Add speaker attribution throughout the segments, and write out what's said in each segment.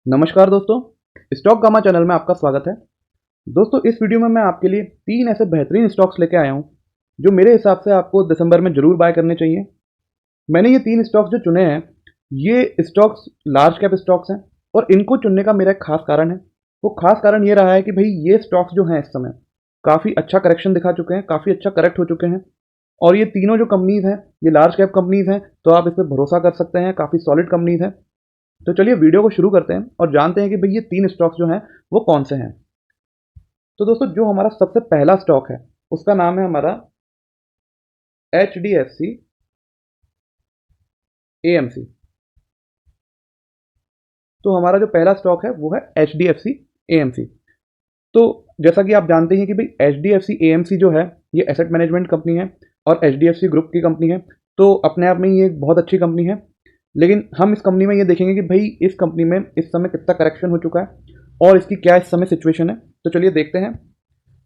Speaker 1: नमस्कार दोस्तों, stock gamma channel में आपका स्वागत है। दोस्तों, इस वीडियो में मैं आपके लिए 3 ऐसे बेहतरीन स्टॉक्स लेके आया हूं जो मेरे हिसाब से आपको दिसंबर में ज़रूर बाय करने चाहिए। मैंने ये 3 स्टॉक्स जो चुने हैं, ये स्टॉक्स लार्ज कैप स्टॉक्स हैं और इनको चुनने का मेरा एक खास कारण है। वो खास कारण ये रहा है कि भई ये स्टॉक्स जो हैं इस समय काफ़ी अच्छा करेक्शन दिखा चुके हैं, काफ़ी अच्छा करेक्ट हो चुके हैं और ये तीनों जो कंपनीज़ हैं, ये लार्ज कैप कंपनीज़ हैं, तो आप इस पे भरोसा कर सकते हैं, काफ़ी सॉलिड कंपनीज़ हैं। तो चलिए वीडियो को शुरू करते हैं और जानते हैं कि भई ये 3 स्टॉक्स जो हैं वो कौन से हैं। तो दोस्तों, जो हमारा सबसे पहला स्टॉक है उसका नाम है हमारा HDFC AMC। तो हमारा जो पहला स्टॉक है वो है HDFC AMC। तो जैसा कि आप जानते हैं कि भाई HDFC AMC जो है ये एसेट मैनेजमेंट कंपनी है और HDFC ग्रुप की कंपनी है। तो अपने आप में ये एक बहुत अच्छी कंपनी है। लेकिन हम इस कंपनी में ये देखेंगे कि भाई इस कंपनी में इस समय कितना करेक्शन हो चुका है और इसकी क्या इस समय सिचुएशन है। तो चलिए देखते हैं।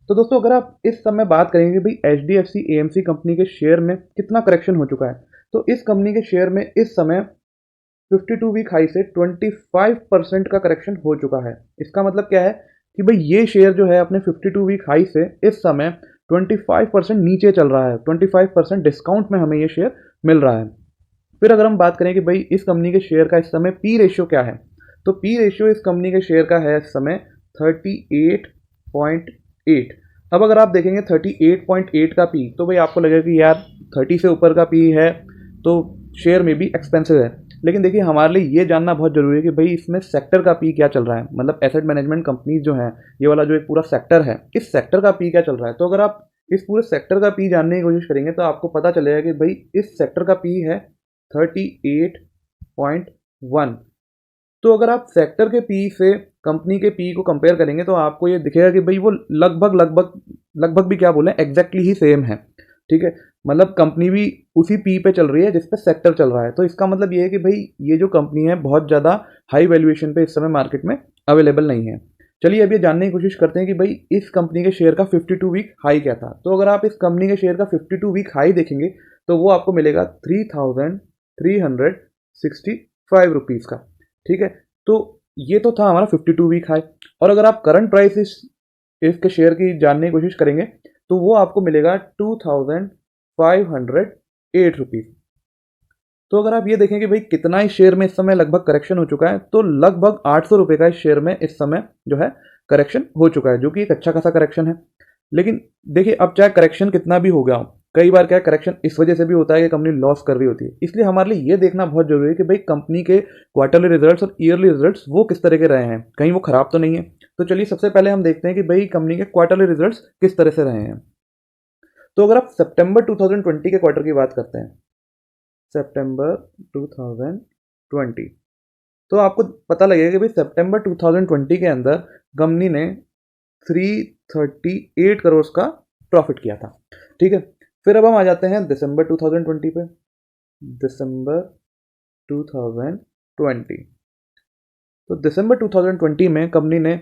Speaker 1: तो दोस्तों, अगर आप इस समय बात करेंगे भाई HDFC AMC कंपनी के शेयर में कितना करेक्शन हो चुका है, तो इस कंपनी के शेयर में इस समय 52 वीक हाई से 25% का करेक्शन हो चुका है। इसका मतलब क्या है कि भाई ये शेयर जो है अपने 52 वीक हाई से इस समय 25% नीचे चल रहा है। 25% डिस्काउंट में हमें ये शेयर मिल रहा है। फिर अगर हम बात करें कि भाई इस कंपनी के शेयर का इस समय पी रेशियो क्या है, तो पी रेशियो इस कंपनी के शेयर का है इस समय 38.8। अब अगर आप देखेंगे 38.8 का पी, तो भाई आपको लगेगा कि यार 30 से ऊपर का पी है तो शेयर में भी एक्सपेंसिव है। लेकिन देखिए, हमारे लिए ये जानना बहुत ज़रूरी है कि भाई इसमें सेक्टर का पी क्या चल रहा है। मतलब एसेट मैनेजमेंट कंपनीज जो हैं, ये वाला जो एक पूरा सेक्टर है, इस सेक्टर का पी क्या चल रहा है। तो अगर आप इस पूरे सेक्टर का पी जानने की कोशिश करेंगे तो आपको पता चलेगा कि भाई इस सेक्टर का पी है 38.1। तो अगर आप सेक्टर के पी से कंपनी के पी को कंपेयर करेंगे तो आपको ये दिखेगा कि भाई वो लगभग लगभग लगभग भी क्या बोलें, एग्जैक्टली ही सेम है। ठीक है, मतलब कंपनी भी उसी पी पे चल रही है जिस पे सेक्टर चल रहा है। तो इसका मतलब ये है कि भाई ये जो कंपनी है बहुत ज़्यादा हाई वैल्यूएशन पे इस समय मार्केट में अवेलेबल नहीं है। चलिए अब ये जानने की कोशिश करते हैं कि भाई इस कंपनी के शेयर का 52 वीक हाई क्या था। तो अगर आप इस कंपनी के शेयर का 52 वीक हाई देखेंगे तो वो आपको मिलेगा 3,365 रुपीज़ का। ठीक है, तो ये तो था हमारा 52 वीक हाई। और अगर आप करंट प्राइस इसके शेयर की जानने की कोशिश करेंगे तो वो आपको मिलेगा 2,508 रुपीज़। तो अगर आप ये देखें कि भाई कितना इस शेयर में इस समय लगभग करेक्शन हो चुका है, तो लगभग 800 रुपये का इस शेयर में इस समय जो है करेक्शन हो चुका है, जो कि एक अच्छा खासा करेक्शन है। लेकिन देखिए, अब चाहे करेक्शन कितना भी हो गया हो, कई बार क्या करेक्शन इस वजह से भी होता है कि कंपनी लॉस कर रही होती है। इसलिए हमारे लिए ये देखना बहुत जरूरी है कि भाई कंपनी के क्वार्टरली रिजल्ट्स और ईयरली रिजल्ट्स वो किस तरह के रहे हैं, कहीं वो खराब तो नहीं है। तो चलिए सबसे पहले हम देखते हैं कि भाई कंपनी के क्वार्टरली रिजल्ट्स किस तरह से रहे हैं। तो अगर आप सितंबर 2020 के क्वार्टर की बात करते हैं, सितंबर 2020, तो आपको पता लगेगा कि भाई सितंबर 2020 के अंदर कंपनी ने 338 करोड़ का प्रॉफिट किया था। ठीक है, फिर अब हम आ जाते हैं दिसंबर 2020 पे। दिसंबर 2020, तो दिसंबर 2020 में कंपनी ने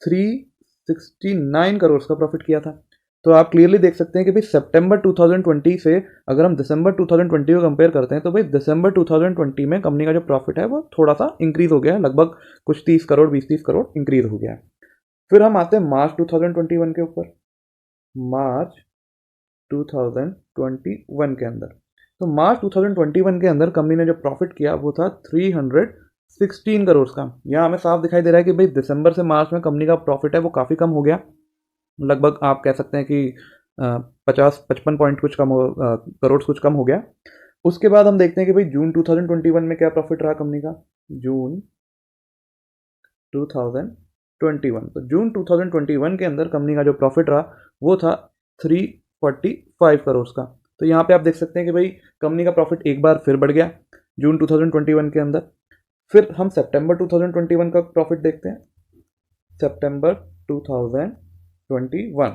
Speaker 1: 369 करोड़ का प्रॉफिट किया था। तो आप क्लियरली देख सकते हैं कि भाई सितंबर 2020 से अगर हम दिसंबर 2020 को कंपेयर करते हैं तो भाई दिसंबर 2020 में कंपनी का जो प्रॉफिट है वो थोड़ा सा इंक्रीज हो गया है, लगभग कुछ 30 करोड़ 20-30 करोड़ इंक्रीज हो गया है। फिर हम आते हैं मार्च 2021 के ऊपर। मार्च 2021 के अंदर, तो मार्च 2021 के अंदर कंपनी ने जो प्रॉफिट किया वो था 316 करोड़ का। यहाँ हमें साफ दिखाई दे रहा है कि भाई दिसंबर से मार्च में कंपनी का प्रॉफिट है वो काफ़ी कम हो गया। लगभग आप कह सकते हैं कि 50-55 पॉइंट कुछ कम हो, करोड़ कुछ कम हो गया। उसके बाद हम देखते हैं कि भाई जून 2021 में क्या प्रॉफिट रहा कंपनी का। जून 2021, तो जून 2021 के अंदर कंपनी का जो प्रॉफिट रहा वो था 345 करोड़ का। तो यहाँ पे आप देख सकते हैं कि भाई कंपनी का प्रॉफिट एक बार फिर बढ़ गया जून 2021 के अंदर। फिर हम सितंबर 2021 का प्रॉफिट देखते हैं। सितंबर 2021,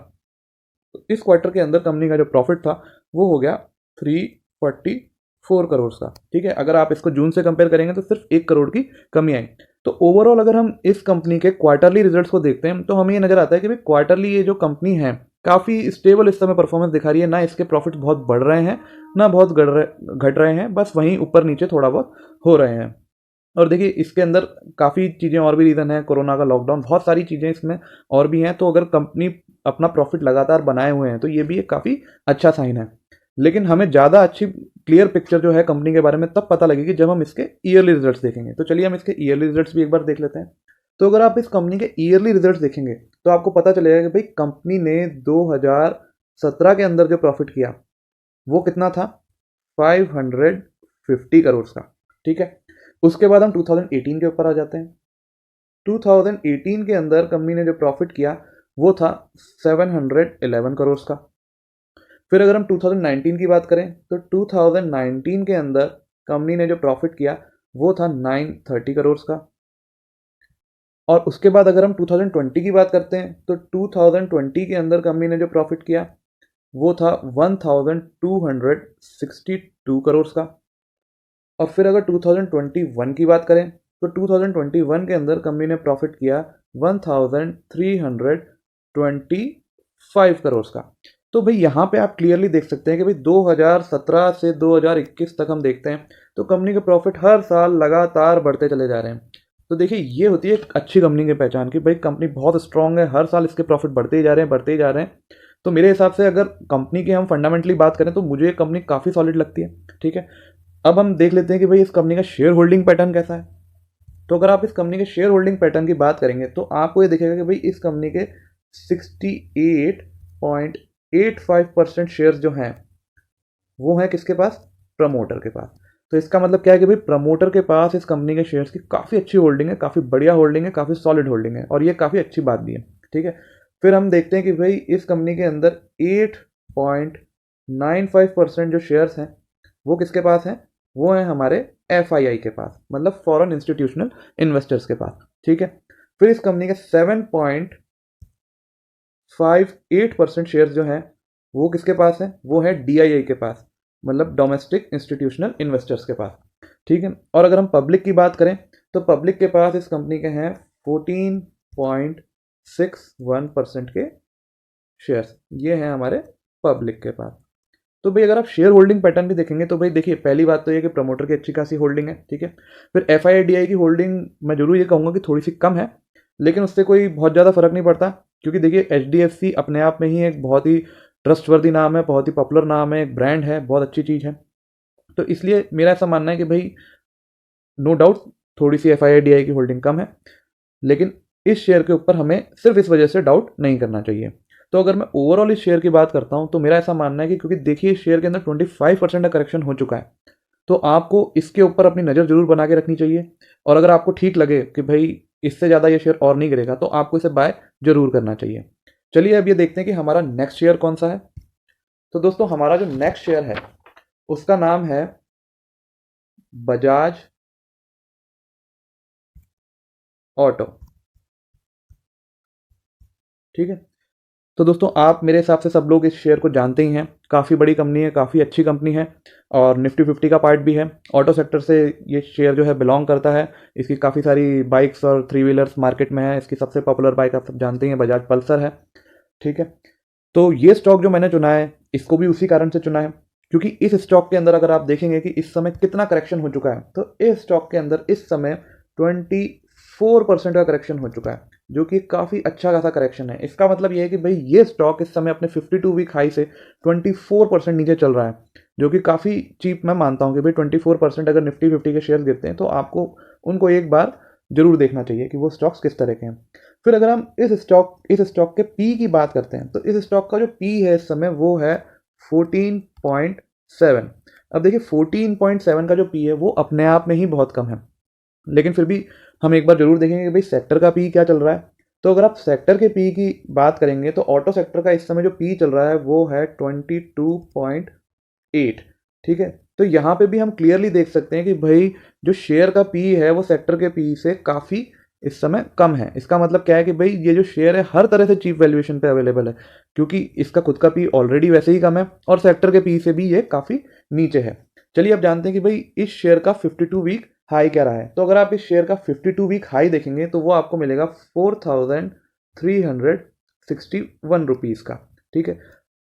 Speaker 1: तो इस क्वार्टर के अंदर कंपनी का जो प्रॉफिट था वो हो गया 344 करोड़ का। ठीक है, अगर आप इसको जून से कंपेयर करेंगे तो सिर्फ 1 करोड़ की कमी आई। तो ओवरऑल अगर हम इस कंपनी के क्वार्टरली रिजल्ट्स को देखते हैं तो हमें ये नजर आता है कि भाई क्वार्टरली ये जो कंपनी है काफ़ी स्टेबल इस समय परफॉर्मेंस दिखा रही है। ना इसके प्रॉफिट बहुत बढ़ रहे हैं ना बहुत घट रहे हैं, बस वहीं ऊपर नीचे थोड़ा बहुत हो रहे हैं। और देखिए इसके अंदर काफ़ी चीज़ें और भी रीज़न है, कोरोना का लॉकडाउन, बहुत सारी चीज़ें इसमें और भी हैं। तो अगर कंपनी अपना प्रॉफिट लगातार बनाए हुए हैं तो ये भी एक काफ़ी अच्छा साइन है। लेकिन हमें ज़्यादा अच्छी क्लियर पिक्चर जो है कंपनी के बारे में तब पता लगेगी जब हम इसके ईयरली रिजल्ट्स देखेंगे। तो चलिए हम इसके ईयरली रिजल्ट्स भी एक बार देख लेते हैं। तो अगर आप इस कंपनी के ईयरली रिजल्ट्स देखेंगे तो आपको पता चलेगा कि भाई कंपनी ने 2017 के अंदर जो प्रॉफिट किया वो कितना था, 550 करोड़ का। ठीक है, उसके बाद हम 2018 के ऊपर आ जाते हैं। 2018 के अंदर कंपनी ने जो प्रॉफिट किया वो था 711 करोड़ का। फिर अगर हम 2019 की बात करें तो 2019 के अंदर कंपनी ने जो प्रॉफिट किया वो था 930 करोड़ का। और उसके बाद अगर हम 2020 की बात करते हैं तो 2020 के अंदर कंपनी ने जो प्रॉफिट किया वो था 1262 करोड़ का। और फिर अगर 2021 की बात करें तो 2021 के अंदर कंपनी ने प्रॉफिट किया 1325 करोड़ का। तो भाई यहाँ पे आप क्लियरली देख सकते हैं कि भाई 2017 से 2021 तक हम देखते हैं तो कंपनी के प्रॉफिट हर साल लगातार बढ़ते चले जा रहे हैं। तो देखिए ये होती है एक अच्छी कंपनी की पहचान कि भाई कंपनी बहुत स्ट्रांग है, हर साल इसके प्रॉफिट बढ़ते ही जा रहे हैं, बढ़ते ही जा रहे हैं। तो मेरे हिसाब से अगर कंपनी की हम फंडामेंटली बात करें तो मुझे ये कंपनी काफ़ी सॉलिड लगती है। ठीक है, अब हम देख लेते हैं कि भाई इस कंपनी का शेयर होल्डिंग पैटर्न कैसा है। तो अगर आप इस कंपनी के शेयर होल्डिंग पैटर्न की बात करेंगे तो आपको ये दिखेगा कि भाई इस कंपनी के 68.85% शेयर्स जो हैं वो हैं किसके पास, प्रमोटर के पास। तो इसका मतलब क्या है कि भाई प्रमोटर के पास इस कंपनी के शेयर्स की काफ़ी अच्छी होल्डिंग है, काफ़ी बढ़िया होल्डिंग है, काफ़ी सॉलिड होल्डिंग है, और ये काफ़ी अच्छी बात भी है। ठीक है, फिर हम देखते हैं कि भाई इस कंपनी के अंदर 8.95% जो शेयर्स हैं वो किसके पास हैं, वो हैं हमारे FII के पास, मतलब फॉरेन इंस्टीट्यूशनल इन्वेस्टर्स के पास। ठीक है, फिर इस कंपनी के 7.58% शेयर्स जो हैं वो किसके पास हैं, वो है DII के पास, मतलब डोमेस्टिक इंस्टीट्यूशनल इन्वेस्टर्स के पास। ठीक है, और अगर हम पब्लिक की बात करें तो पब्लिक के पास इस कंपनी के हैं 14.61% के शेयर्स, ये हैं हमारे पब्लिक के पास। तो भाई अगर आप शेयर होल्डिंग पैटर्न भी देखेंगे तो भाई देखिए पहली बात तो ये कि प्रमोटर की अच्छी खासी होल्डिंग है। ठीक है, फिर FII DI की होल्डिंग मैं जरूर ये कहूँगा कि थोड़ी सी कम है, लेकिन उससे कोई बहुत ज़्यादा फर्क नहीं पड़ता, क्योंकि देखिए HDFC अपने आप में ही एक बहुत ही ट्रस्टवर्दी नाम है, बहुत ही पॉपुलर नाम है, एक ब्रांड है, बहुत अच्छी चीज़ है। तो इसलिए मेरा ऐसा मानना है कि भाई नो डाउट थोड़ी सी FII DI की होल्डिंग कम है, लेकिन इस शेयर के ऊपर हमें सिर्फ इस वजह से डाउट नहीं करना चाहिए। तो अगर मैं ओवरऑल इस शेयर की बात करता हूं तो मेरा ऐसा मानना है कि क्योंकि देखिए इस शेयर के अंदर 25% का करेक्शन हो चुका है, तो आपको इसके ऊपर अपनी नज़र जरूर बना के रखनी चाहिए। और अगर आपको ठीक लगे कि भाई इससे ज़्यादा ये शेयर और नहीं गिरेगा तो आपको इसे बाय जरूर करना चाहिए। चलिए अब ये देखते हैं कि हमारा नेक्स्ट शेयर कौन सा है। तो दोस्तों हमारा जो नेक्स्ट शेयर है उसका नाम है बजाज ऑटो। ठीक है, तो दोस्तों आप मेरे हिसाब से सब लोग इस शेयर को जानते ही हैं, काफ़ी बड़ी कंपनी है, काफ़ी अच्छी कंपनी है, और निफ्टी 50 का पार्ट भी है। ऑटो सेक्टर से ये शेयर जो है बिलोंग करता है। इसकी काफ़ी सारी बाइक्स और थ्री व्हीलर्स मार्केट में है। इसकी सबसे पॉपुलर बाइक आप सब जानते हैं बजाज पल्सर है। ठीक है, तो ये स्टॉक जो मैंने चुना है इसको भी उसी कारण से चुना है, क्योंकि इस स्टॉक के अंदर अगर आप देखेंगे कि इस समय कितना करेक्शन हो चुका है, तो इस स्टॉक के अंदर इस समय 24% का करेक्शन हो चुका है, जो कि काफ़ी अच्छा खासा करेक्शन है। इसका मतलब ये है कि भाई ये स्टॉक इस समय अपने 52 वीक हाई से 24% नीचे चल रहा है, जो कि काफ़ी चीप मैं मानता हूँ कि भाई 24% अगर निफ्टी 50 के शेयर गिरते हैं तो आपको उनको एक बार जरूर देखना चाहिए कि वो स्टॉक्स किस तरह के हैं। फिर अगर हम इस स्टॉक के पी की बात करते हैं तो इस स्टॉक का जो पी है इस समय वो है 14.7। अब देखिए 14.7 का जो पी है वो अपने आप में ही बहुत कम है, लेकिन फिर भी हम एक बार जरूर देखेंगे कि भाई सेक्टर का पी क्या चल रहा है। तो अगर आप सेक्टर के पी की बात करेंगे तो ऑटो सेक्टर का इस समय जो पी चल रहा है वो है 22.8। ठीक है, तो यहाँ पे भी हम क्लियरली देख सकते हैं कि भाई जो शेयर का पी है वो सेक्टर के पी से काफ़ी इस समय कम है। इसका मतलब क्या है कि भाई ये जो शेयर है हर तरह से चीप वैल्यूएशन पे अवेलेबल है, क्योंकि इसका खुद का पी ऑलरेडी वैसे ही कम है और सेक्टर के पी से भी ये काफ़ी नीचे है। चलिए अब जानते हैं कि भाई इस शेयर का 52 वीक हाई क्या रहा है। तो अगर आप इस शेयर का 52 वीक हाई देखेंगे तो वो आपको मिलेगा 4361 रुपीज़ का। ठीक है,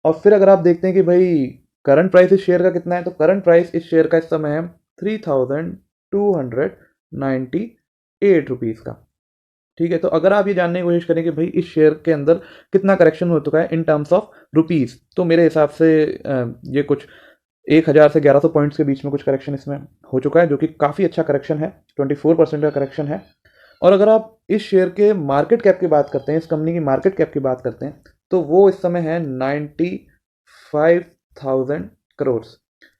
Speaker 1: और फिर अगर आप देखते हैं कि भाई करंट प्राइस इस शेयर का कितना है, तो करंट प्राइस इस शेयर का इस समय है 3200 98 रुपीज़ का। ठीक है, तो अगर आप ये जानने की कोशिश करें कि भाई इस शेयर के अंदर कितना करेक्शन हो चुका है इन टर्म्स ऑफ रुपीज़, तो मेरे हिसाब से ये कुछ 1000 से 1100 पॉइंट्स के बीच में कुछ करेक्शन इसमें हो चुका है, जो कि काफ़ी अच्छा करेक्शन है, 24% का करेक्शन है। और अगर आप इस शेयर के मार्केट कैप की बात करते हैं, इस कंपनी की मार्केट कैप की बात करते हैं, तो वो इस समय है 95,000 करोड़।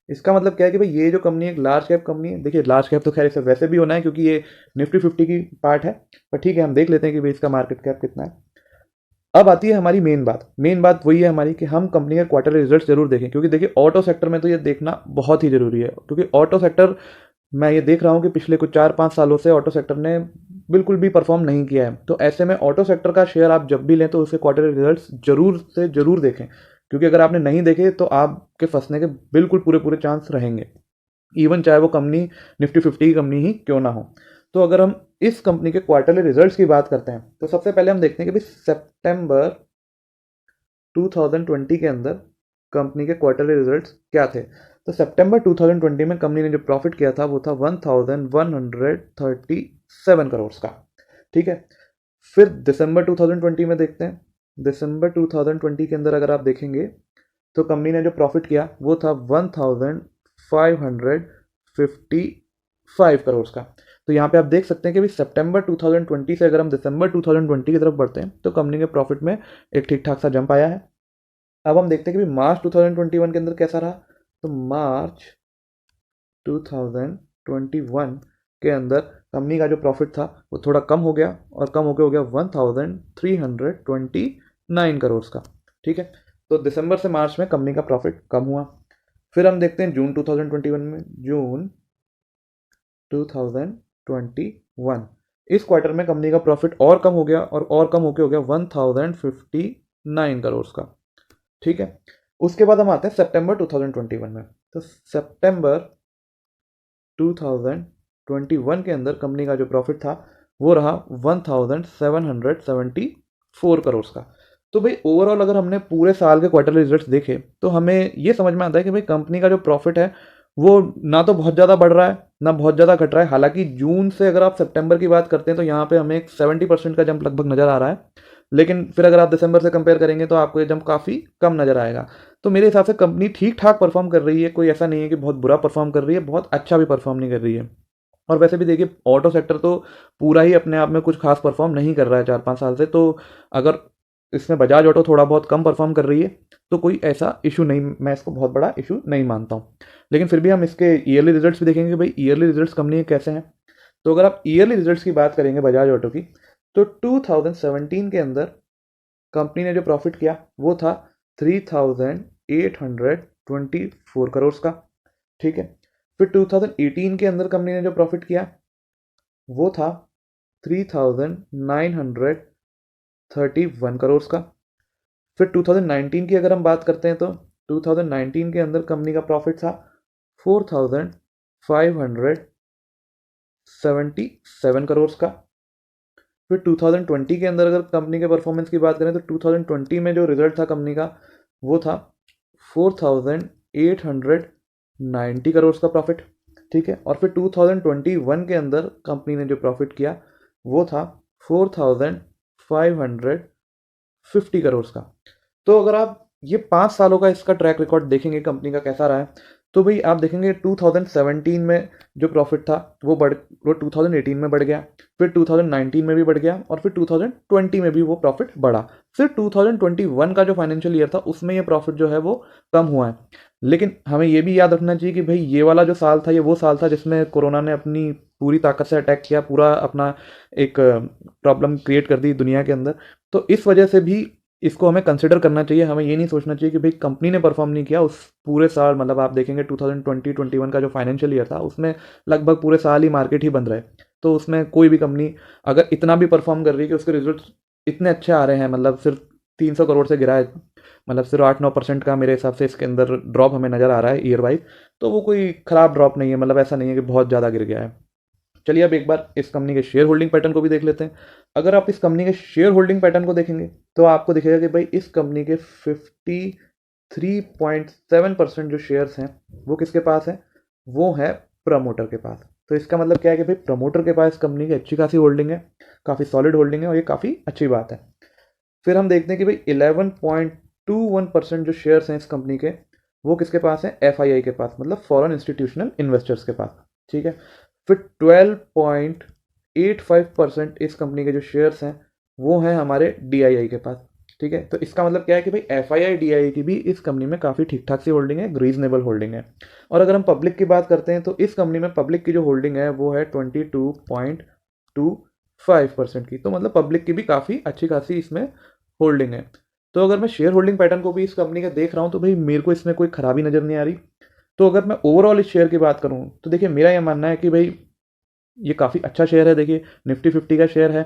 Speaker 1: इसका मतलब क्या है कि भाई ये जो कंपनी एक लार्ज कैप कंपनी है, देखिए लार्ज कैप तो खैर इसे वैसे भी होना है क्योंकि ये निफ्टी 50 की पार्ट है, पर ठीक है हम देख लेते हैं कि भाई इसका मार्केट कैप कितना है। अब आती है हमारी मेन बात वही है हमारी कि हम कंपनी के क्वार्टरली रिजल्ट जरूर देखें, क्योंकि देखिए ऑटो सेक्टर में तो ये देखना बहुत ही जरूरी है, क्योंकि ऑटो सेक्टर मैं ये देख रहा हूँ कि पिछले कुछ 4-5 सालों से ऑटो सेक्टर ने बिल्कुल भी परफॉर्म नहीं किया है। तो ऐसे में ऑटो सेक्टर का शेयर आप जब भी लें तो उसके क्वार्टरली रिजल्ट्स जरूर से जरूर देखें, क्योंकि अगर आपने नहीं देखे तो आपके फंसने के बिल्कुल पूरे पूरे चांस रहेंगे, इवन चाहे वो कंपनी निफ्टी 50 की कंपनी ही क्यों ना हो। तो अगर हम इस कंपनी के क्वार्टरली रिजल्ट्स की बात करते हैं तो सबसे पहले हम देखते हैं कि भाई सितंबर 2020 के अंदर कंपनी के क्वार्टरली रिजल्ट्स क्या थे। तो सितंबर 2020 में कंपनी ने जो प्रॉफिट किया था वो था 1137 करोड़ का। ठीक है, फिर दिसंबर 2020 में देखते हैं। दिसंबर 2020 के अंदर अगर आप देखेंगे तो कंपनी ने जो प्रॉफिट किया वो था 1555 करोड़ का। तो यहाँ पे आप देख सकते हैं कि भाई सितंबर 2020 से अगर हम दिसंबर 2020 की तरफ बढ़ते हैं तो कंपनी के प्रॉफिट में एक ठीक ठाक सा जंप आया है। अब हम देखते हैं कि भाई मार्च 2021 के अंदर कैसा रहा। तो मार्च 2021 के अंदर कंपनी का जो प्रॉफिट था वो थोड़ा कम हो गया, और कम होकर हो गया 1329 करोड़ का। ठीक है, तो दिसंबर से मार्च में कंपनी का प्रॉफिट कम हुआ। फिर हम देखते हैं जून 2021 में, जून 2021 इस क्वार्टर में कंपनी का प्रॉफिट और कम हो गया, और कम होकर हो गया 1059 करोड़ का। ठीक है, उसके बाद हम आते हैं सितंबर 2021 में। तो सितंबर 2021 के अंदर कंपनी का जो प्रॉफिट था वो रहा 1774 करोड़ का। तो भाई ओवरऑल अगर हमने पूरे साल के क्वार्टरली रिजल्ट्स देखे तो हमें ये समझ में आता है कि भाई कंपनी का जो प्रॉफिट है वो ना तो बहुत ज़्यादा बढ़ रहा है ना बहुत ज़्यादा घट रहा है। हालांकि जून से अगर आप सितंबर की बात करते हैं तो यहाँ पे हमें एक 70% का जंप लगभग नज़र आ रहा है, लेकिन फिर अगर आप दिसंबर से कंपेयर करेंगे तो आपको ये जंप काफ़ी कम नज़र आएगा। तो मेरे हिसाब से कंपनी ठीक ठाक परफॉर्म कर रही है, कोई ऐसा नहीं है कि बहुत बुरा परफॉर्म कर रही है, बहुत अच्छा भी परफॉर्म नहीं कर रही है। और वैसे भी देखिए ऑटो सेक्टर तो पूरा ही अपने आप में कुछ खास परफॉर्म नहीं कर रहा है 4-5 साल से, तो अगर इसमें बजाज ऑटो थोड़ा बहुत कम परफॉर्म कर रही है तो कोई ऐसा इशू नहीं, मैं इसको बहुत बड़ा इशू नहीं मानता हूँ। लेकिन फिर भी हम इसके ईयरली रिजल्ट्स भी देखेंगे कि भाई ईयरली रिजल्ट्स कंपनी के कैसे हैं। तो अगर आप ईयरली रिजल्ट्स की बात करेंगे बजाज ऑटो की, तो 2017 के अंदर कंपनी ने जो प्रॉफिट किया वो था 3824 करोड़ का। ठीक है, फिर 2018 के अंदर कंपनी ने जो प्रॉफिट किया वो था 3931 करोड़ का। फिर 2019 की अगर हम बात करते हैं तो 2019 के अंदर कंपनी का प्रॉफिट था 4577 करोड़ का। फिर 2020 के अंदर अगर कंपनी के परफॉर्मेंस की बात करें तो 2020 में जो रिजल्ट था कंपनी का वो था 4890 करोड़ का प्रॉफिट। ठीक है, और फिर 2021 के अंदर कंपनी ने जो प्रॉफिट किया वो था 4550 करोड़ का। तो अगर आप ये 5 सालों का इसका ट्रैक रिकॉर्ड देखेंगे कंपनी का कैसा रहा है, तो भाई आप देखेंगे 2017 में जो प्रॉफिट था वो 2018 में बढ़ गया, फिर 2019 में भी बढ़ गया, और फिर 2020 में भी वो प्रॉफिट बढ़ा। फिर 2021 का जो फाइनेंशियल ईयर था उसमें ये प्रॉफिट जो है वो कम हुआ है। लेकिन हमें ये भी याद रखना चाहिए कि भाई ये वाला जो साल था ये वो साल था जिसमें कोरोना ने अपनी पूरी ताकत से अटैक किया, पूरा अपना एक प्रॉब्लम क्रिएट कर दी दुनिया के अंदर। तो इस वजह से भी इसको हमें कंसिडर करना चाहिए। हमें ये नहीं सोचना चाहिए कि भाई कंपनी ने परफॉर्म नहीं किया उस पूरे साल, मतलब आप देखेंगे 2020-21 का जो फाइनेंशियल ईयर था उसमें लगभग पूरे साल ही मार्केट ही बंद रहे। तो उसमें कोई भी कंपनी अगर इतना भी परफॉर्म कर रही है कि उसके रिजल्ट इतने अच्छे आ रहे हैं, मतलब सिर्फ 300 करोड़ से गिरा है, मतलब सिर्फ 8-9% का मेरे हिसाब से इसके अंदर ड्रॉप हमें नज़र आ रहा है ईयर वाइज, तो वो कोई ख़राब ड्रॉप नहीं है, मतलब ऐसा नहीं है कि बहुत ज़्यादा गिर गया है। चलिए अब एक बार इस कंपनी के शेयर होल्डिंग पैटर्न को भी देख लेते हैं। अगर आप इस कंपनी के शेयर होल्डिंग पैटर्न को देखेंगे तो आपको दिखेगा कि भाई इस कंपनी के 53.7% जो शेयर्स हैं वो किसके पास है, वो है प्रमोटर के पास। तो इसका मतलब क्या है कि भाई प्रमोटर के पास कंपनी की अच्छी खासी होल्डिंग है, काफ़ी सॉलिड होल्डिंग है, और ये काफ़ी अच्छी बात है। फिर हम देखते हैं कि भाई 11.21% जो शेयर्स हैं इस कंपनी के, वो किसके पास हैं? FII के पास, मतलब फॉरेन इंस्टीट्यूशनल इन्वेस्टर्स के पास। ठीक है। फिर 12.85% इस कंपनी के जो शेयर्स हैं वो हैं हमारे DII के पास। ठीक है। तो इसका मतलब क्या है कि भाई FII DII की भी इस कंपनी में काफ़ी ठीक ठाक सी होल्डिंग है, रीजनेबल होल्डिंग है। और अगर हम पब्लिक की बात करते हैं तो इस कंपनी में पब्लिक की जो होल्डिंग है वो है 22.25% की। तो मतलब पब्लिक की भी काफ़ी अच्छी खासी इसमें होल्डिंग है। तो अगर मैं शेयर होल्डिंग पैटर्न को भी इस कंपनी का देख रहा हूँ तो भाई मेरे को इसमें कोई खराबी नज़र नहीं आ रही। तो अगर मैं ओवरऑल इस शेयर की बात करूँ तो देखिए मेरा यह मानना है कि भाई ये काफ़ी अच्छा शेयर है। देखिए निफ्टी 50 का शेयर है।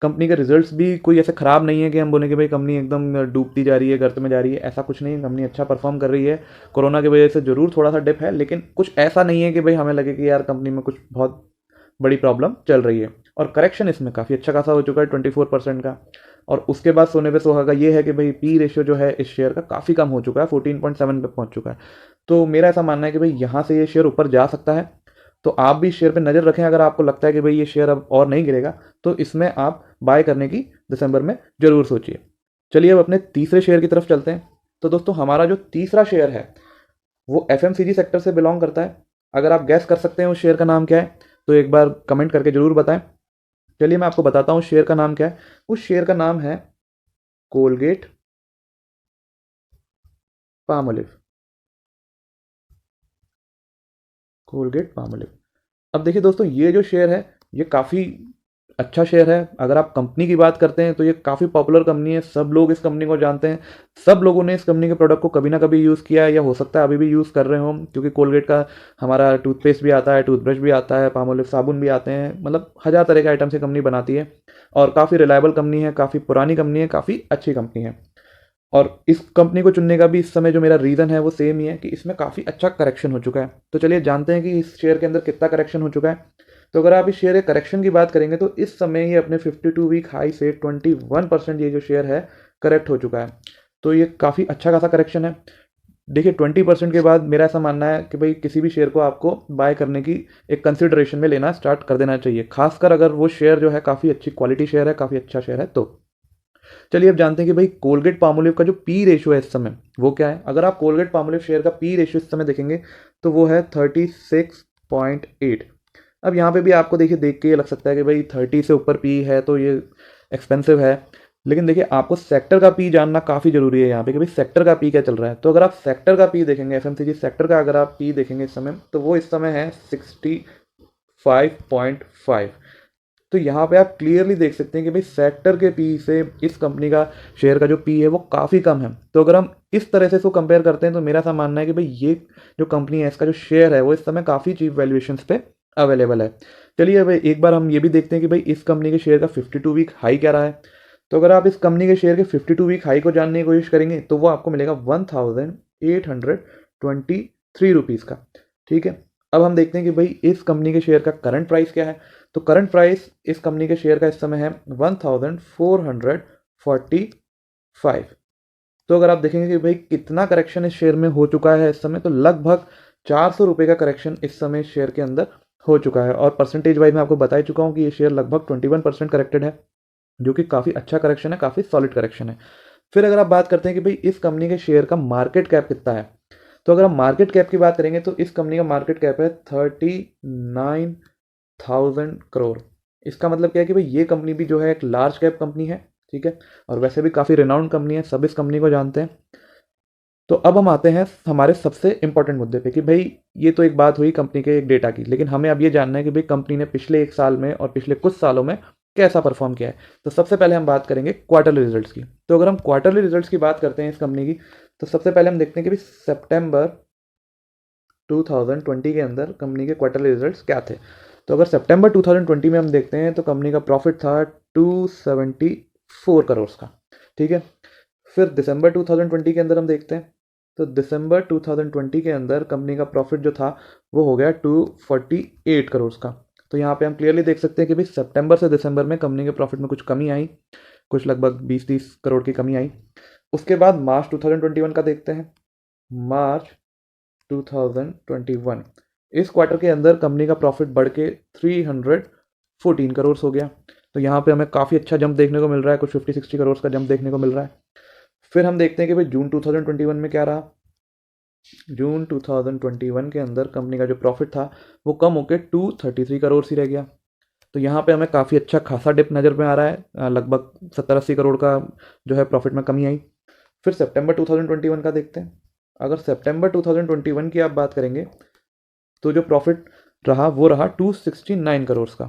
Speaker 1: कंपनी के रिजल्ट्स भी कोई ऐसे ख़राब नहीं है कि हम बोलें कि भाई कंपनी एकदम डूबती जा रही है, गर्त में जा रही है, ऐसा कुछ नहीं है। कंपनी अच्छा परफॉर्म कर रही है। कोरोना की वजह से ज़रूर थोड़ा सा डिप है, लेकिन कुछ ऐसा नहीं है कि भाई हमें लगे कि यार कंपनी में कुछ बहुत बड़ी प्रॉब्लम चल रही है। और करेक्शन इसमें काफ़ी अच्छा खासा हो चुका है 24% का। और उसके बाद सोने पे सुहागा ये है कि भाई पी रेशियो जो है इस शेयर का काफ़ी कम हो चुका है, 14.7 पे पहुंच चुका है। तो मेरा ऐसा मानना है कि भाई यहाँ से ये शेयर ऊपर जा सकता है। तो आप भी इस शेयर पे नज़र रखें। अगर आपको लगता है कि भाई ये शेयर अब और नहीं गिरेगा तो इसमें आप बाय करने की दिसंबर में ज़रूर सोचिए। चलिए अब अपने तीसरे शेयर की तरफ चलते हैं। तो दोस्तों हमारा जो तीसरा शेयर है वो FMCG सेक्टर से बिलोंग करता है। अगर आप गैस कर सकते हैं उस शेयर का नाम क्या है तो एक बार कमेंट करके ज़रूर बताएं। चलिए मैं आपको बताता हूँ शेयर का नाम क्या है। उस शेयर का नाम है कोलगेट पामोलिव। Colgate Palmolive. अब देखिए दोस्तों ये जो शेयर है ये काफ़ी अच्छा शेयर है। अगर आप कंपनी की बात करते हैं तो ये काफ़ी पॉपुलर कंपनी है, सब लोग इस कंपनी को जानते हैं। सब लोगों ने इस कंपनी के प्रोडक्ट को कभी ना कभी यूज़ किया है या हो सकता है अभी भी यूज़ कर रहे हो, क्योंकि कोलगेट का हमारा टूथपेस्ट भी आता है, टूथब्रश भी आता है, पामोलिव साबुन भी आते हैं, मतलब हज़ार तरह के आइटम से कंपनी बनाती है। और काफ़ी रिलायबल कंपनी है, काफ़ी पुरानी कंपनी है, काफ़ी अच्छी कंपनी है। और इस कंपनी को चुनने का भी इस समय जो मेरा रीज़न है वो सेम ही है कि इसमें काफ़ी अच्छा करेक्शन हो चुका है। तो चलिए जानते हैं कि इस शेयर के अंदर कितना करेक्शन हो चुका है। तो अगर आप इस शेयर के करेक्शन की बात करेंगे तो इस समय ये अपने 52 वीक हाई से 21% ये जो शेयर है करेक्ट हो चुका है। तो ये काफ़ी अच्छा खासा करेक्शन है। देखिए 20% के बाद मेरा ऐसा मानना है कि भाई किसी भी शेयर को आपको बाय करने की एक कंसिडरेशन में लेना स्टार्ट कर देना चाहिए, खासकर अगर वो शेयर जो है काफ़ी अच्छी क्वालिटी शेयर है, काफ़ी अच्छा शेयर है। तो चलिए अब जानते हैं कि भाई कोलगेट पामोलिव का जो पी रेशियो है इस समय वो क्या है। अगर आप कोलगेट पामोलिव शेयर का पी रेशियो इस समय देखेंगे तो वो है 36.8। अब यहाँ पे भी आपको देखिए देख के ये लग सकता है कि भाई 30 से ऊपर पी है तो ये एक्सपेंसिव है। लेकिन देखिए आपको सेक्टर का पी जानना काफ़ी ज़रूरी है यहाँ पे कि भाई सेक्टर का पी क्या चल रहा है। तो अगर आप सेक्टर का पी देखेंगे, FMCG सेक्टर का अगर आप पी देखेंगे इस समय तो वो इस समय है 65.5। तो यहाँ पे आप क्लियरली देख सकते हैं कि भाई सेक्टर के पी से इस कंपनी का शेयर का जो पी है वो काफ़ी कम है। तो अगर हम इस तरह से इसको कंपेयर करते हैं तो मेरा ऐसा मानना है कि भाई ये जो कंपनी है इसका जो शेयर है वो इस समय काफ़ी चीप वैल्यूएशंस पे अवेलेबल है। चलिए अब एक बार हम ये भी देखते हैं कि भाई इस कंपनी के शेयर का 52 वीक हाई क्या रहा है। तो अगर आप इस कंपनी के शेयर के 52 वीक हाई को जानने की कोशिश करेंगे तो वो आपको मिलेगा 1823 रुपीज़ का। ठीक है। अब हम देखते हैं कि भाई इस कंपनी के शेयर का करंट प्राइस क्या है। तो करंट प्राइस इस कंपनी के शेयर का इस समय है 1445। तो अगर आप देखेंगे कि भाई कितना करेक्शन इस शेयर में हो चुका है इस समय, तो लगभग 400 रुपये का करेक्शन इस समय शेयर के अंदर हो चुका है। और परसेंटेज वाइज मैं आपको बता ही चुका हूँ कि ये शेयर लगभग 21% करेक्टेड है, जो कि काफ़ी अच्छा करेक्शन है, काफ़ी सॉलिड करेक्शन है। फिर अगर आप बात करते हैं कि भाई इस कंपनी के शेयर का मार्केट कैप कितना है, तो अगर हम मार्केट कैप की बात करेंगे तो इस कंपनी का मार्केट कैप है 39,000 करोड़। इसका मतलब क्या है कि भाई ये कंपनी भी जो है एक लार्ज कैप कंपनी है। ठीक है। और वैसे भी काफ़ी रिनाउंड कंपनी है, सब इस कंपनी को जानते हैं। तो अब हम आते हैं हमारे सबसे इंपॉर्टेंट मुद्दे पे कि भाई ये तो एक बात हुई कंपनी के एक डेटा की, लेकिन हमें अब ये जानना है कि भाई कंपनी ने पिछले एक साल में और पिछले कुछ सालों में कैसा परफॉर्म किया है। तो सबसे पहले हम बात करेंगे क्वार्टरली रिजल्ट्स की। तो अगर हम क्वार्टरली रिजल्ट्स की बात करते हैं इस कंपनी की तो सबसे पहले हम देखते हैं कि भाई सितंबर 2020 के अंदर कंपनी के क्वार्टरली रिजल्ट्स क्या थे। तो अगर सितंबर 2020 में हम देखते हैं तो कंपनी का प्रॉफिट था 274 करोड़ का। ठीक है। फिर दिसंबर 2020 के अंदर हम देखते हैं तो दिसंबर 2020 के अंदर कंपनी का प्रॉफिट जो था वो हो गया 248 करोड़ का। तो यहाँ पे हम क्लियरली देख सकते हैं कि भाई सितंबर से दिसंबर में कंपनी के प्रॉफिट में कुछ कमी आई, कुछ लगभग 20-30 करोड़ की कमी आई। उसके बाद मार्च 2021 का देखते हैं। मार्च 2021 इस क्वार्टर के अंदर कंपनी का प्रॉफिट बढ़ के 314 करोड़ हो गया। तो यहाँ पे हमें काफ़ी अच्छा जंप देखने को मिल रहा है, कुछ 50-60 करोड़ का जंप देखने को मिल रहा है। फिर हम देखते हैं कि भाई जून 2021 में क्या रहा। जून 2021 के अंदर कंपनी का जो प्रॉफिट था वो कम होकर 233 करोड़ ही रह गया। तो यहाँ पे हमें काफ़ी अच्छा खासा डिप नज़र में आ रहा है, लगभग 70-80 करोड़ का जो है प्रॉफिट में कमी आई। फिर सितंबर 2021 का देखते हैं। अगर सितंबर 2021 की आप बात करेंगे तो जो प्रॉफिट रहा वो रहा 269 करोड़ का।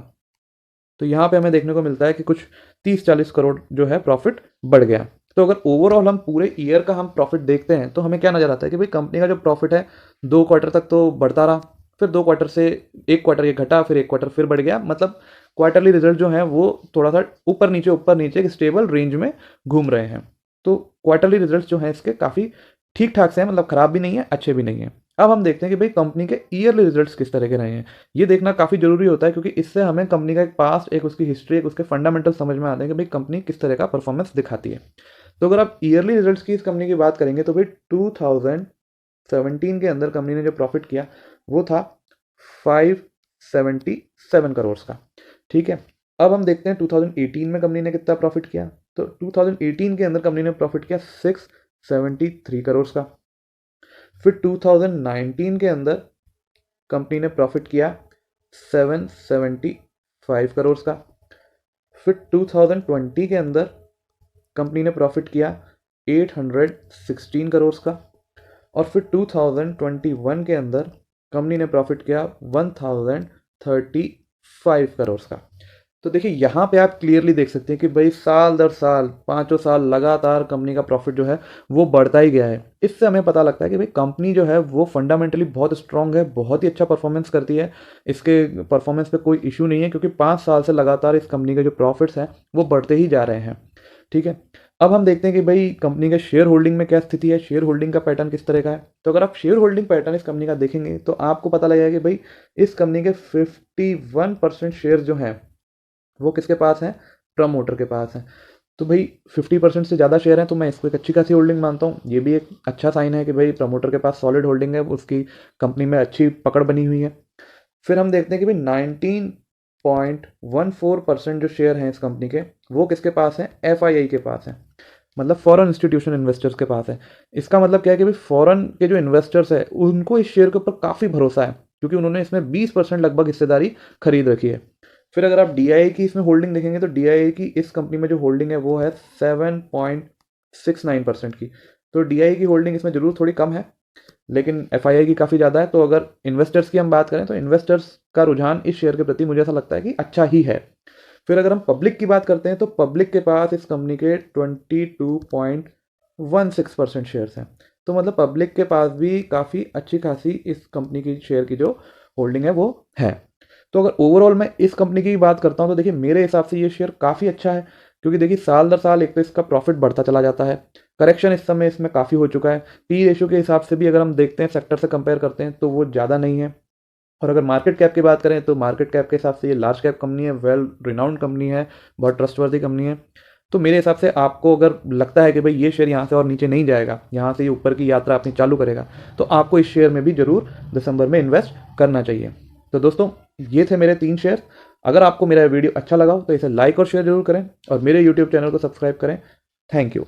Speaker 1: तो यहाँ पे हमें देखने को मिलता है कि कुछ 30-40 करोड़ जो है प्रॉफिट बढ़ गया। तो अगर ओवरऑल हम पूरे ईयर का हम प्रॉफिट देखते हैं तो हमें क्या नज़र आता है कि भाई कंपनी का जो प्रॉफिट है 2 क्वार्टर तक तो बढ़ता रहा, फिर 2 क्वार्टर से 1 क्वार्टर ये घटा, फिर 1 क्वार्टर फिर बढ़ गया। मतलब क्वार्टरली रिजल्ट जो है वो थोड़ा सा ऊपर नीचे एक स्टेबल रेंज में घूम रहे हैं। तो क्वार्टरली रिजल्ट जो हैं इसके काफ़ी ठीक ठाक से हैं, मतलब ख़राब भी नहीं है, अच्छे भी नहीं है। अब हम देखते हैं कि भाई कंपनी के ईयरली रिजल्ट्स किस तरह के रहे हैं। ये देखना काफ़ी ज़रूरी होता है क्योंकि इससे हमें कंपनी का एक पास्ट, एक उसकी हिस्ट्री, एक उसके फंडामेंटल समझ में आते हैं कि भाई कंपनी किस तरह का परफॉर्मेंस दिखाती है। तो अगर आप ईयरली रिजल्ट्स की इस कंपनी की बात करेंगे तो भाई 2017 के अंदर कंपनी ने जो प्रॉफिट किया वो था 577 करोड़ का। ठीक है, अब हम देखते हैं 2018 में कंपनी ने कितना प्रॉफिट किया। तो 2018 के अंदर कंपनी ने प्रॉफिट किया 673 करोड़ का। फिर 2019 के अंदर कंपनी ने प्रॉफिट किया 775 करोड़ का। फिर 2020 के अंदर कंपनी ने प्रॉफिट किया 816 करोड़ का। और फिर 2021 के अंदर कंपनी ने प्रॉफिट किया 1035 करोड़ का। तो देखिए यहाँ पे आप क्लियरली देख सकते हैं कि भाई साल दर साल, 5 साल लगातार कंपनी का प्रॉफिट जो है वो बढ़ता ही गया है। इससे हमें पता लगता है कि भाई कंपनी जो है वो फंडामेंटली बहुत स्ट्रांग है, बहुत ही अच्छा परफॉर्मेंस करती है, इसके परफॉर्मेंस पे कोई इशू नहीं है क्योंकि 5 साल से लगातार इस कंपनी के जो प्रॉफिट्स हैं वो बढ़ते ही जा रहे हैं। ठीक है, अब हम देखते हैं कि भाई कंपनी के शेयर होल्डिंग में क्या स्थिति है, शेयर होल्डिंग का पैटर्न किस तरह का है। तो अगर आप शेयर होल्डिंग पैटर्न इस कंपनी का देखेंगे तो आपको पता लगेगा कि भाई इस कंपनी के 51% शेयर जो हैं वो किसके पास हैं, प्रमोटर के पास हैं। तो भाई 50% से ज़्यादा शेयर हैं तो मैं इसको एक अच्छी खासी होल्डिंग मानता हूँ। ये भी एक अच्छा साइन है कि भाई प्रमोटर के पास सॉलिड होल्डिंग है, उसकी कंपनी में अच्छी पकड़ बनी हुई है। फिर हम देखते हैं कि भाई 19.14% जो शेयर हैं इस कंपनी के वो किसके पास हैं, FII के पास हैं, मतलब फॉरेन इंस्टीट्यूशन इन्वेस्टर्स के पास है। इसका मतलब क्या है कि भाई फॉरेन के जो इन्वेस्टर्स हैं उनको इस शेयर के ऊपर काफ़ी भरोसा है क्योंकि उन्होंने इसमें 20% लगभग हिस्सेदारी खरीद रखी है। फिर अगर आप DII की इसमें होल्डिंग देखेंगे तो DII की इस कंपनी में जो होल्डिंग है वो है 7.69% की। तो DII की होल्डिंग इसमें ज़रूर थोड़ी कम है लेकिन FII की काफ़ी ज़्यादा है। तो अगर इन्वेस्टर्स की हम बात करें तो इन्वेस्टर्स का रुझान इस शेयर के प्रति मुझे ऐसा लगता है कि अच्छा ही है। फिर अगर हम पब्लिक की बात करते हैं तो पब्लिक के पास इस कंपनी के 22.16% शेयर्स हैं। तो मतलब पब्लिक के पास भी काफ़ी अच्छी खासी इस कंपनी की शेयर की जो होल्डिंग है वो है। तो अगर ओवरऑल मैं इस कंपनी की बात करता हूँ तो देखिए मेरे हिसाब से ये शेयर काफ़ी अच्छा है क्योंकि देखिए साल दर साल एक तो इसका प्रॉफिट बढ़ता चला जाता है, करेक्शन इस समय इसमें काफ़ी हो चुका है, पी रेशियो के हिसाब से भी अगर हम देखते हैं सेक्टर से कंपेयर करते हैं तो वो ज़्यादा नहीं है। और अगर मार्केट कैप की बात करें तो मार्केट कैप के हिसाब से ये लार्ज कैप कंपनी है, वेल रिनाउंड कंपनी है, बहुत ट्रस्टवर्दी कंपनी है। तो मेरे हिसाब से आपको अगर लगता है कि भाई ये शेयर यहाँ से और नीचे नहीं जाएगा, यहाँ से ये ऊपर की यात्रा अपनी चालू करेगा, तो आपको इस शेयर में भी ज़रूर दिसंबर में इन्वेस्ट करना चाहिए। तो दोस्तों ये थे मेरे 3 शेयर। अगर आपको मेरा वीडियो अच्छा लगा हो तो इसे लाइक और शेयर जरूर करें और मेरे यूट्यूब चैनल को सब्सक्राइब करें। Thank you.